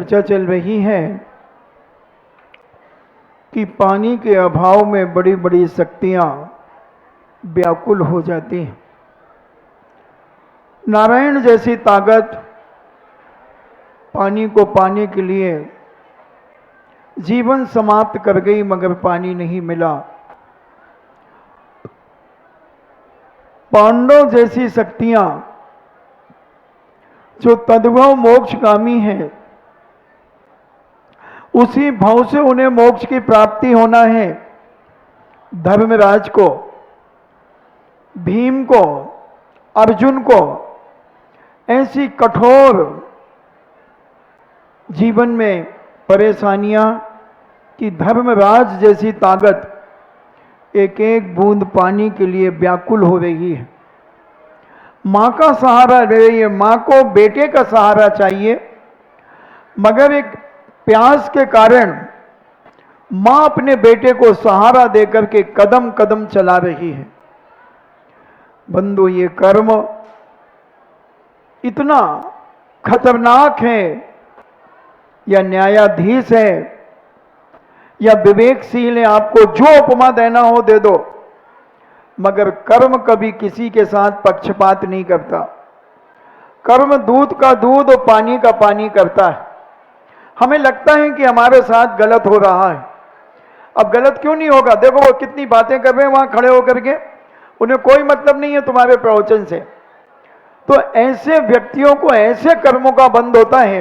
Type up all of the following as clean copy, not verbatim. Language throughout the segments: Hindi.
चर्चा चल रही है कि पानी के अभाव में बड़ी बड़ी शक्तियां व्याकुल हो जाती हैं। नारायण जैसी ताकत पानी को पाने के लिए जीवन समाप्त कर गई, मगर पानी नहीं मिला। पांडव जैसी शक्तियां जो तद्भव मोक्षगामी हैं, उसी भाव से उन्हें मोक्ष की प्राप्ति होना है। धर्मराज को, भीम को, अर्जुन को ऐसी कठोर जीवन में परेशानियां कि धर्मराज जैसी ताकत एक एक बूंद पानी के लिए व्याकुल हो रही है। मां का सहारा ले रही है, मां को बेटे का सहारा चाहिए, मगर एक प्यास के कारण मां अपने बेटे को सहारा देकर के कदम कदम चला रही है। बंधु, ये कर्म इतना खतरनाक है, या न्यायाधीश है या विवेकशील है, आपको जो उपमा देना हो दे दो, मगर कर्म कभी किसी के साथ पक्षपात नहीं करता। कर्म दूध का दूध और पानी का पानी करता है। हमें लगता है कि हमारे साथ गलत हो रहा है। अब गलत क्यों नहीं होगा? देखो वो कितनी बातें कर रहे हैं वहां खड़े होकर के, उन्हें कोई मतलब नहीं है तुम्हारे प्रवचन से। तो ऐसे व्यक्तियों को ऐसे कर्मों का बंध होता है,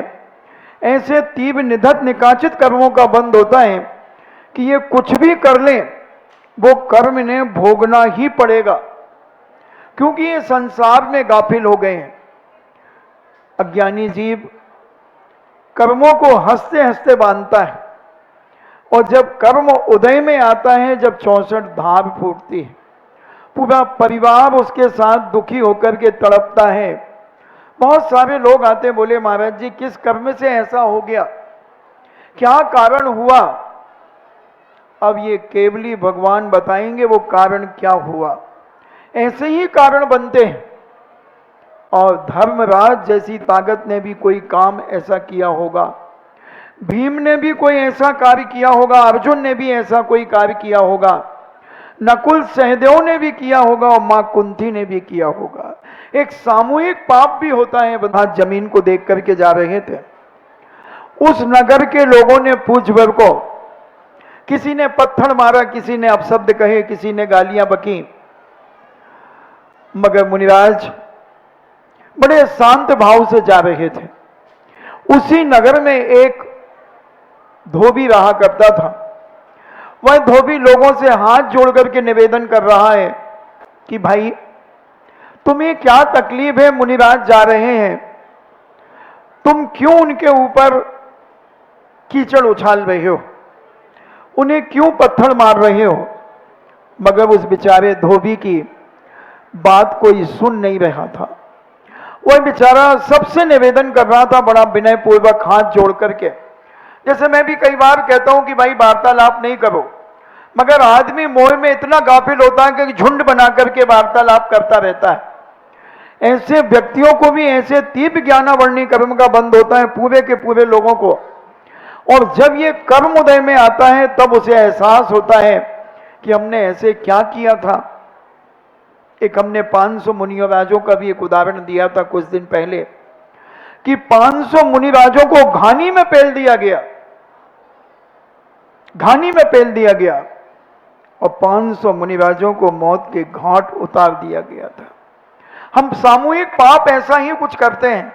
ऐसे तीव्र निधत निकाचित कर्मों का बंध होता है कि ये कुछ भी कर लें वो कर्म इन्हें भोगना ही पड़ेगा, क्योंकि ये संसार में गाफिल हो गए हैं। अज्ञानी जीव कर्मों को हंसते हंसते बांधता है, और जब कर्म उदय में आता है, जब 64 धार फूटती है, पूरा परिवार उसके साथ दुखी होकर के तड़पता है। बहुत सारे लोग आते बोले, महाराज जी किस कर्म से ऐसा हो गया, क्या कारण हुआ? अब ये केवली भगवान बताएंगे वो कारण क्या हुआ। ऐसे ही कारण बनते हैं। और धर्मराज जैसी ताकत ने भी कोई काम ऐसा किया होगा, भीम ने भी कोई ऐसा कार्य किया होगा, अर्जुन ने भी ऐसा कोई कार्य किया होगा, नकुल सहदेव ने भी किया होगा, और मां कुंती ने भी किया होगा। एक सामूहिक पाप भी होता है। वहां जमीन को देख करके जा रहे थे, उस नगर के लोगों ने पूछ भर को, किसी ने पत्थर मारा, किसी ने अपशब्द कहे, किसी ने गालियां बकी, मगर मुनिराज बड़े शांत भाव से जा रहे थे। उसी नगर में एक धोबी रहा करता था। वह धोबी लोगों से हाथ जोड़ करके निवेदन कर रहा है कि भाई तुम्हें क्या तकलीफ है, मुनिराज जा रहे हैं, तुम क्यों उनके ऊपर कीचड़ उछाल रहे हो, उन्हें क्यों पत्थर मार रहे हो? मगर उस बेचारे धोबी की बात कोई सुन नहीं रहा था। वह बेचारा सबसे निवेदन कर रहा था, बड़ा विनय पूर्वक हाथ जोड़ करके। जैसे मैं भी कई बार कहता हूं कि भाई वार्तालाप नहीं करो, मगर आदमी मोह में इतना गाफिल होता है कि झुंड बना करके वार्तालाप करता रहता है। ऐसे व्यक्तियों को भी ऐसे तीव्र ज्ञानावर्णी कर्म का बंध होता है, पूरे के पूरे लोगों को। और जब ये कर्म उदय में आता है तब उसे एहसास होता है कि हमने ऐसे क्या किया था। एक हमने 500 मुनिराजों का भी एक उदाहरण दिया था कुछ दिन पहले, कि 500 मुनिराजों को घानी में पेल दिया गया, घानी में पेल दिया गया, और 500 मुनिराजों को मौत के घाट उतार दिया गया था। हम सामूहिक पाप ऐसा ही कुछ करते हैं।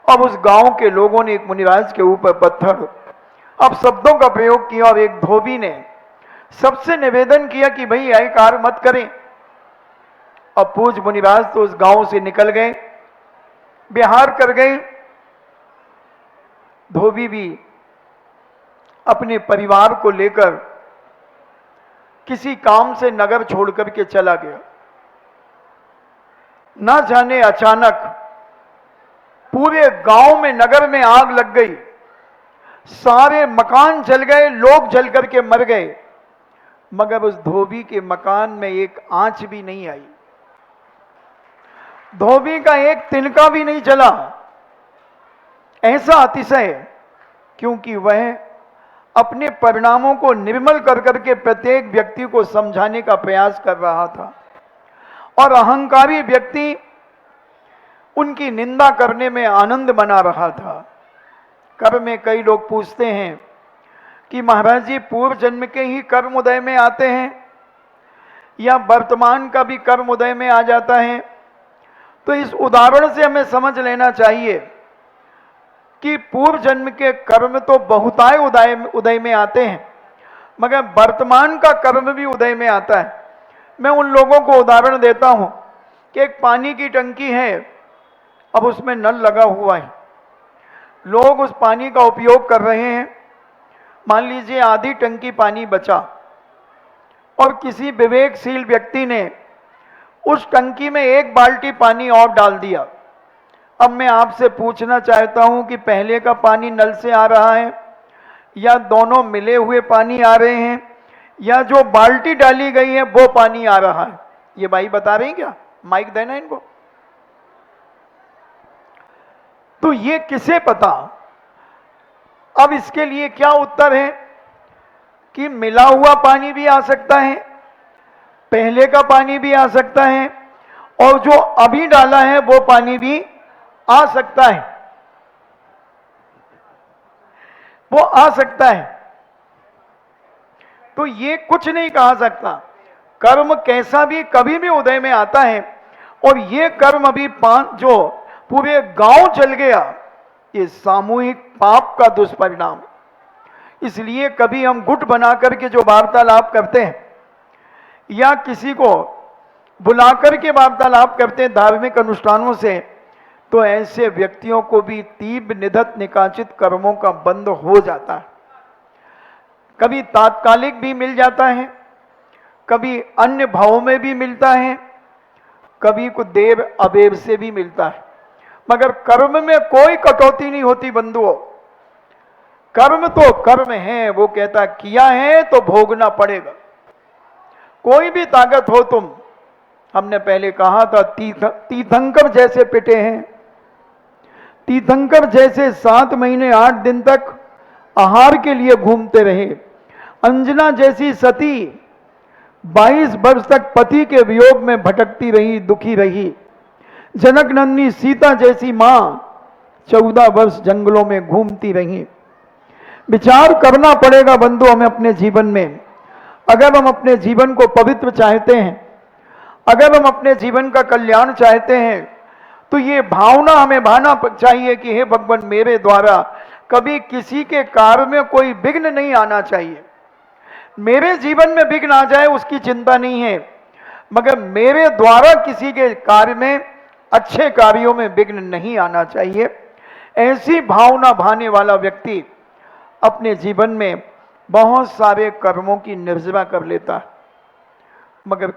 अब उस गांव के लोगों ने एक मुनिराज के ऊपर पत्थर, अब शब्दों का प्रयोग किया, और एक धोबी ने सबसे निवेदन किया कि भाई यह कार्य मत करें। अब पूज मुनिराज तो उस गांव से निकल गए, बिहार कर गए। धोबी भी अपने परिवार को लेकर किसी काम से नगर छोड़ करके चला गया। ना जाने अचानक पूरे गांव में, नगर में आग लग गई, सारे मकान जल गए, लोग जल करके मर गए, मगर उस धोबी के मकान में एक आंच भी नहीं आई, धोबी का एक तिनका भी नहीं चला। ऐसा अतिशय, क्योंकि वह अपने परिणामों को निर्मल कर करके प्रत्येक व्यक्ति को समझाने का प्रयास कर रहा था, और अहंकारी व्यक्ति उनकी निंदा करने में आनंद मना रहा था। कर्म में कई लोग पूछते हैं कि महाराज जी, पूर्व जन्म के ही कर्म उदय में आते हैं या वर्तमान का भी कर्म उदय में आ जाता है? तो इस उदाहरण से हमें समझ लेना चाहिए कि पूर्व जन्म के कर्म तो बहुताय उदय में आते हैं, मगर वर्तमान का कर्म भी उदय में आता है। मैं उन लोगों को उदाहरण देता हूं कि एक पानी की टंकी है, अब उसमें नल लगा हुआ है, लोग उस पानी का उपयोग कर रहे हैं। मान लीजिए आधी टंकी पानी बचा और किसी विवेकशील व्यक्ति ने उस टंकी में 1 बाल्टी पानी और डाल दिया। अब मैं आपसे पूछना चाहता हूं कि पहले का पानी नल से आ रहा है या दोनों मिले हुए पानी आ रहे हैं, या जो बाल्टी डाली गई है वो पानी आ रहा है? ये भाई बता रहे हैं क्या? माइक देना इनको। तो ये किसे पता? अब इसके लिए क्या उत्तर है कि मिला हुआ पानी भी आ सकता है, पहले का पानी भी आ सकता है, और जो अभी डाला है वो पानी भी आ सकता है, वो आ सकता है। तो ये कुछ नहीं कहा सकता। कर्म कैसा भी कभी भी उदय में आता है, और ये कर्म अभी जो पूरे गांव चल गया, ये सामूहिक पाप का दुष्परिणाम। इसलिए कभी हम गुट बना करके जो वार्तालाप करते हैं या किसी को बुलाकर के वार्तालाप करते हैं धार्मिक अनुष्ठानों से, तो ऐसे व्यक्तियों को भी तीव्र निधत निकाचित कर्मों का बंध हो जाता है। कभी तात्कालिक भी मिल जाता है, कभी अन्य भावों में भी मिलता है, कभी कुछ देर अबेर से भी मिलता है, मगर कर्म में कोई कटौती नहीं होती बंधुओं। कर्म तो कर्म है, वो कहता किया है तो भोगना पड़ेगा। कोई भी ताकत हो तुम, हमने पहले कहा था तीर्थंकर जैसे पिटे हैं, तीर्थंकर जैसे 7 महीने 8 दिन तक आहार के लिए घूमते रहे। अंजना जैसी सती 22 वर्ष तक पति के वियोग में भटकती रही, दुखी रही। जनक नंदिनी सीता जैसी मां 14 वर्ष जंगलों में घूमती रही। विचार करना पड़ेगा बंधु हमें अपने जीवन में। अगर हम अपने जीवन को पवित्र चाहते हैं, अगर हम अपने जीवन का कल्याण चाहते हैं, तो ये भावना हमें भाना चाहिए कि हे भगवान, मेरे द्वारा कभी किसी के कार्य में कोई विघ्न नहीं आना चाहिए। मेरे जीवन में विघ्न आ जाए उसकी चिंता नहीं है, मगर मेरे द्वारा किसी के कार्य में, अच्छे कार्यों में विघ्न नहीं आना चाहिए। ऐसी भावना भाने वाला व्यक्ति अपने जीवन में बहुत सारे कर्मों की निर्जरा कर लेता है। मगर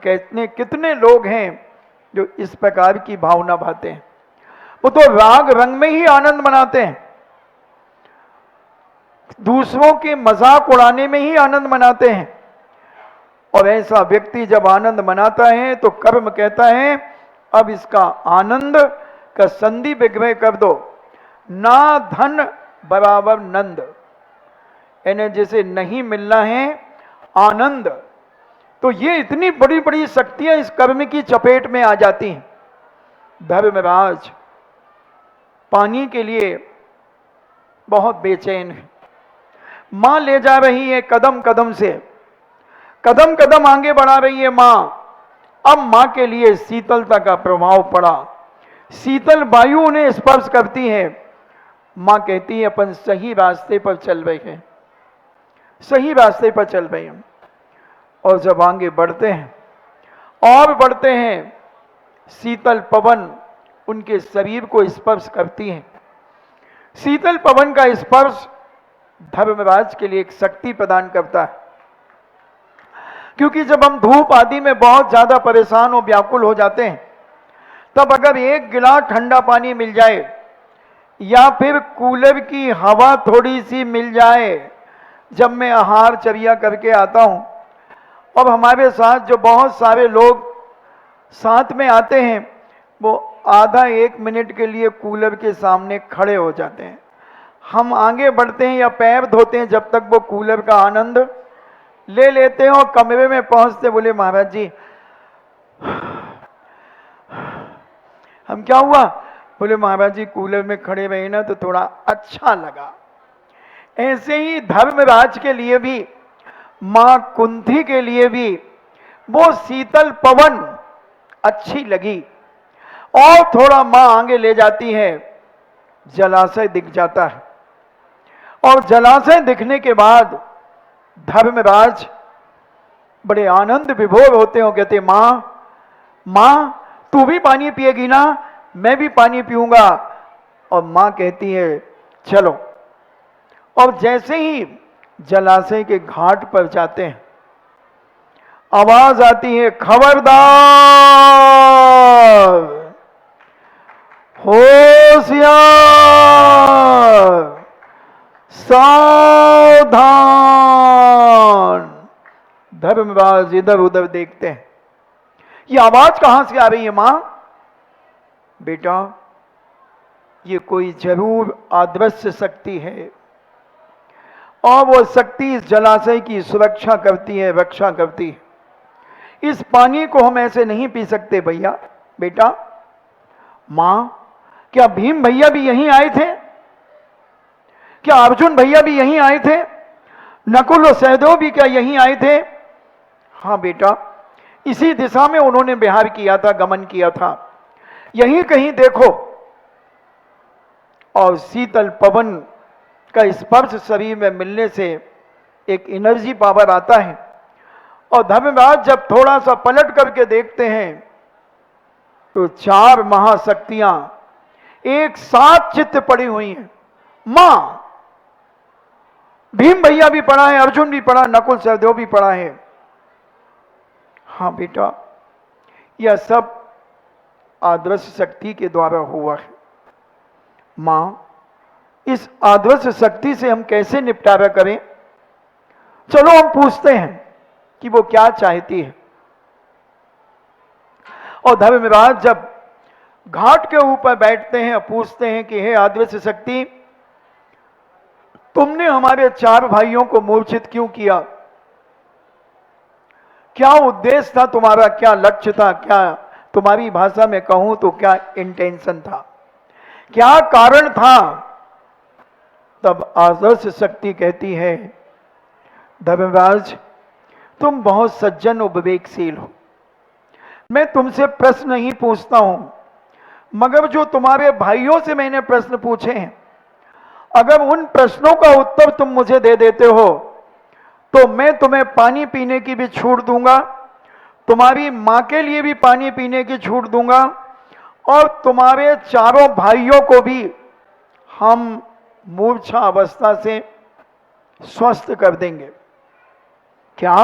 कितने लोग हैं जो इस प्रकार की भावना भाते हैं? वो तो राग रंग में ही आनंद मनाते हैं, दूसरों के मजाक उड़ाने में ही आनंद मनाते हैं। और ऐसा व्यक्ति जब आनंद मनाता है तो कर्म कहता है अब इसका आनंद का संधि विग्रह कर दो। ना धन बराबर नंद, यानी जैसे नहीं मिलना है आनंद। तो ये इतनी बड़ी बड़ी शक्तियां इस कर्म की चपेट में आ जाती हैं। धर्मराज पानी के लिए बहुत बेचैन है, मां ले जा रही है कदम कदम से, कदम कदम आगे बढ़ा रही है मां। अब मां के लिए शीतलता का प्रभाव पड़ा, शीतल वायु उन्हें स्पर्श करती है। मां कहती है अपन सही रास्ते पर चल रहे हैं, सही रास्ते पर चल रहे हैं। और जब आगे बढ़ते हैं और बढ़ते हैं, शीतल पवन उनके शरीर को स्पर्श करती है। शीतल पवन का स्पर्श धर्मराज के लिए एक शक्ति प्रदान करता है, क्योंकि जब हम धूप आदि में बहुत ज्यादा परेशान और व्याकुल हो जाते हैं, तब अगर 1 गिलास ठंडा पानी मिल जाए या फिर कूलर की हवा थोड़ी सी मिल जाए, जब मैं आहार चर्या करके आता हूं और हमारे साथ जो बहुत सारे लोग साथ में आते हैं, वो आधा 1 मिनट के लिए कूलर के सामने खड़े हो जाते हैं। हम आगे बढ़ते हैं या पैर धोते हैं जब तक वो कूलर का आनंद ले लेते हैं, और कमरे में पहुंचते बोले महाराज जी हम क्या हुआ? बोले महाराज जी कूलर में खड़े रहे ना तो थोड़ा अच्छा लगा। ऐसे ही धर्मराज के लिए भी, मां कुंती के लिए भी वो शीतल पवन अच्छी लगी, और थोड़ा मां आगे ले जाती है, जलाशय दिख जाता है, और जलाशय दिखने के बाद धर्मराज बड़े आनंद विभोर होते हो, कहते मां मां तू भी पानी पिएगी ना? मैं भी पानी पीऊंगा। और मां कहती है चलो। और जैसे ही जलाशय के घाट पर जाते हैं, आवाज आती है खबरदार, होशियार, सावधान। धर्मराज इधर उधर देखते हैं, ये आवाज कहां से आ रही है मां? बेटा ये कोई जरूर अदृश्य शक्ति है, और वो शक्ति इस जलाशय की सुरक्षा करती है, रक्षा करती है। इस पानी को हम ऐसे नहीं पी सकते भैया। बेटा मां क्या भीम भैया भी यहीं आए थे? क्या अर्जुन भैया भी यहीं आए थे? नकुल और सहदेव भी क्या यहीं आए थे? हाँ बेटा, इसी दिशा में उन्होंने विहार किया था, गमन किया था, यहीं कहीं देखो। और शीतल पवन का स्पर्श शरीर में मिलने से एक एनर्जी पावर आता है, और धर्मराज जब थोड़ा सा पलट करके देखते हैं तो 4 महाशक्तियां एक साथ चित्त पड़ी हुई हैं। मां, भीम भैया भी पड़ा है, अर्जुन भी पड़ा, नकुल सहदेव भी पड़ा है। हाँ बेटा, यह सब आदर्श शक्ति के द्वारा हुआ है। मां, इस आदर्श शक्ति से हम कैसे निपटारा करें? चलो हम पूछते हैं कि वो क्या चाहती है। और धर्मराज जब घाट के ऊपर बैठते हैं, पूछते हैं कि हे आदर्श शक्ति, तुमने हमारे 4 भाइयों को मूर्छित क्यों किया? क्या उद्देश्य था तुम्हारा? क्या लक्ष्य था? क्या, तुम्हारी भाषा में कहूं तो क्या इंटेंशन था? क्या कारण था? तब आदर्श शक्ति कहती है धर्मराज, तुम बहुत सज्जन और विवेकशील हो, मैं तुमसे प्रश्न नहीं पूछता हूं, मगर जो तुम्हारे भाइयों से मैंने प्रश्न पूछे हैं, अगर उन प्रश्नों का उत्तर तुम मुझे दे देते हो तो मैं तुम्हें पानी पीने की भी छूट दूंगा, तुम्हारी मां के लिए भी पानी पीने की छूट दूंगा, और तुम्हारे 4 भाइयों को भी हम मूर्छा अवस्था से स्वस्थ कर देंगे। क्या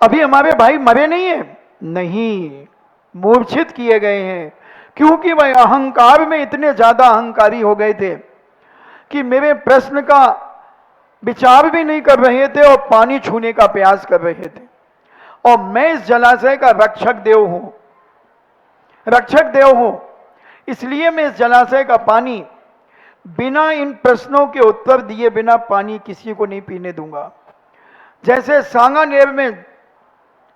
अभी हमारे भाई मरे नहीं हैं? नहीं, मूर्छित किए गए हैं, क्योंकि वह अहंकार में इतने ज्यादा अहंकारी हो गए थे कि मेरे प्रश्न का विचार भी नहीं कर रहे थे और पानी छूने का प्रयास कर रहे थे। और मैं इस जलाशय का रक्षक देव हूं, इसलिए मैं इस जलाशय का पानी बिना इन प्रश्नों के उत्तर दिए बिना पानी किसी को नहीं पीने दूंगा। जैसे सांगानेर में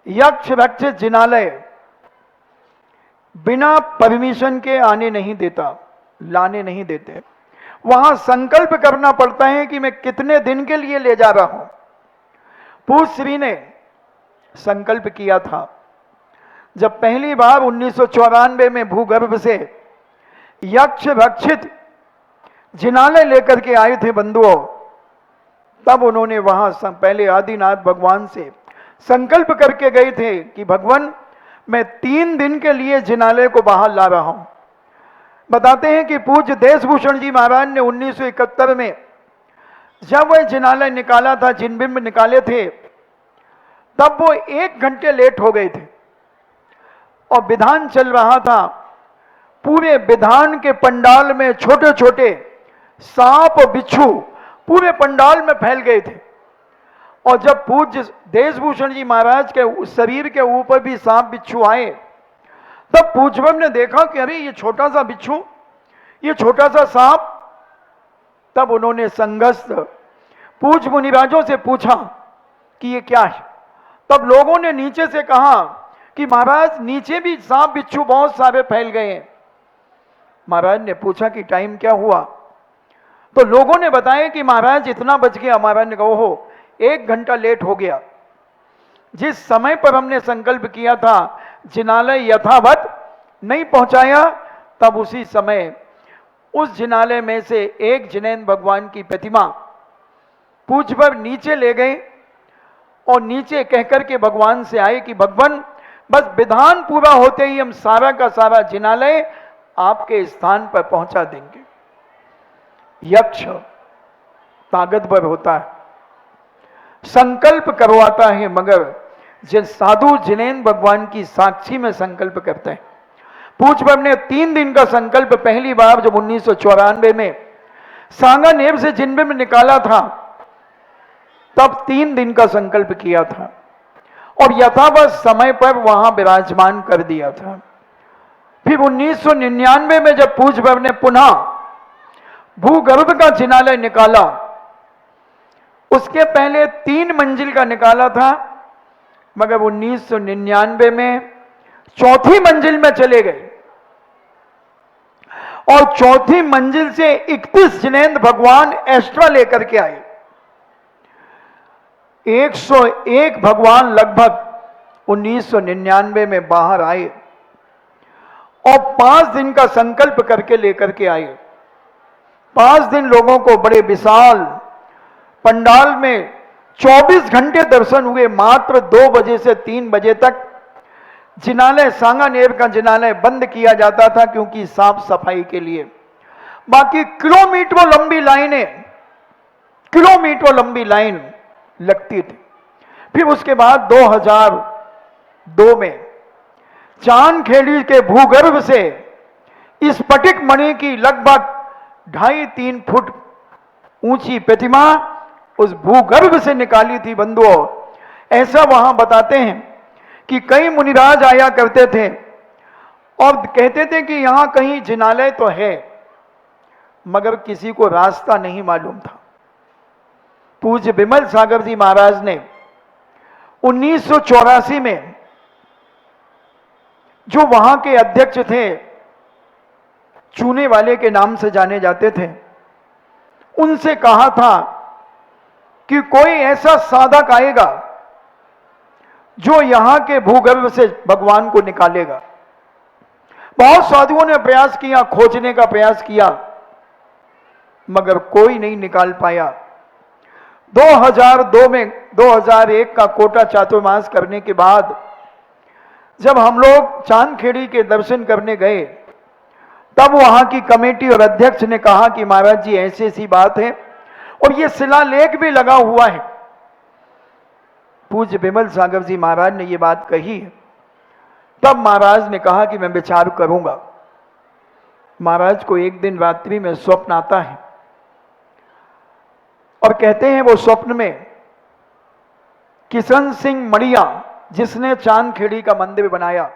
यक्ष रक्ष जिनालय बिना परमिशन के आने नहीं देता, लाने नहीं देते, वहां संकल्प करना पड़ता है कि मैं कितने दिन के लिए ले जा रहा हूं। पूज्यश्री ने संकल्प किया था जब पहली बार 1994 में भूगर्भ से यक्ष रक्षित जिनालय लेकर के आए थे बंधुओं, तब उन्होंने वहां पहले आदिनाथ भगवान से संकल्प करके गए थे कि भगवान मैं 3 दिन के लिए जिनालय को बाहर ला रहा हूं। बताते हैं कि पूज्य देशभूषण जी महाराज ने 1971 में जब वह जिनालय निकाला था, जिनबिंब निकाले थे, तब वो 1 घंटे लेट हो गए थे और विधान चल रहा था। पूरे विधान के पंडाल में छोटे छोटे सांप और बिच्छू पूरे पंडाल में फैल गए थे, और जब पूज्य देशभूषण जी महाराज के शरीर के ऊपर भी सांप बिच्छू आए, तब पूज्यवम ने देखा कि अरे ये छोटा सा बिच्छू, ये छोटा सा सांप तब उन्होंने संघस्थ पूज्य मुनिराजों से पूछा कि ये क्या है। तब लोगों ने नीचे से कहा कि महाराज नीचे भी सांप बिच्छू बहुत सारे फैल गए हैं। महाराज ने पूछा कि टाइम क्या हुआ, तो लोगों ने बताया कि महाराज इतना बच गया। महाराज ने कहा ओहो 1 घंटा लेट हो गया। जिस समय पर हमने संकल्प किया था जिनालय यथावत नहीं पहुंचाया, तब उसी समय उस जिनालय में से एक जिनेंद्र भगवान की प्रतिमा पूज्य पर नीचे ले गए और नीचे कहकर के भगवान से आए कि भगवान बस विधान पूरा होते ही हम सारा का सारा जिनालय आपके स्थान पर पहुंचा देंगे। यक्ष ताकतवर होता है, संकल्प करवाता है, मगर जिन साधु जिनेंद्र भगवान की साक्षी में संकल्प करते हैं। पूज्य बाबा ने 3 दिन का संकल्प पहली बार जब 1994 में सांगानेर से जिनबे में निकाला था, तब 3 दिन का संकल्प किया था और यथावत समय पर वहां विराजमान कर दिया था। फिर 1999 में जब पूज्य बाबा ने पुनः भूगर्भ का जिनालय निकाला, उसके पहले 3 मंजिल का निकाला था, मगर 1999 में 4थी मंजिल में चले गए और 4थी मंजिल से 31 जिनेंद्र भगवान एक्स्ट्रा लेकर के आए। 101 भगवान लगभग 1999 में बाहर आए और 5 दिन का संकल्प करके लेकर के आए। 5 दिन लोगों को बड़े विशाल पंडाल में 24 घंटे दर्शन हुए। मात्र 2 बजे से 3 बजे तक जिनालय सांगानेर का जिनालय बंद किया जाता था, क्योंकि साफ सफाई के लिए। बाकी किलोमीटरों लंबी लाइनें, किलोमीटरों लंबी लाइन लगती थी। फिर उसके बाद 2002 में चांदखेड़ी के भूगर्भ से स्फटिक मणि की लगभग 2.5-3 फुट ऊंची प्रतिमा उस भूगर्भ से निकाली थी बंधुओं। ऐसा वहां बताते हैं कि कई मुनिराज आया करते थे और कहते थे कि यहां कहीं जिनालय तो है, मगर किसी को रास्ता नहीं मालूम था। पूज्य विमल सागर जी महाराज ने 1984 में, जो वहां के अध्यक्ष थे, चूने वाले के नाम से जाने जाते थे, उनसे कहा था कि कोई ऐसा साधक आएगा जो यहां के भूगर्भ से भगवान को निकालेगा। बहुत साधुओं ने प्रयास किया, खोजने का प्रयास किया, मगर कोई नहीं निकाल पाया। 2002 में 2001 का कोटा चातुर्मास करने के बाद जब हम लोग चांदखेड़ी के दर्शन करने गए, तब वहां की कमेटी और अध्यक्ष ने कहा कि महाराज जी ऐसी ऐसी बात है और ये शिलालेख भी लगा हुआ है। पूज्य विमल सागर जी महाराज ने ये बात कही। तब महाराज ने कहा कि मैं विचार करूंगा। महाराज को एक दिन रात्रि में स्वप्न आता है और कहते हैं वो स्वप्न में किशन सिंह मड़िया, जिसने चांदखेड़ी का मंदिर बनाया,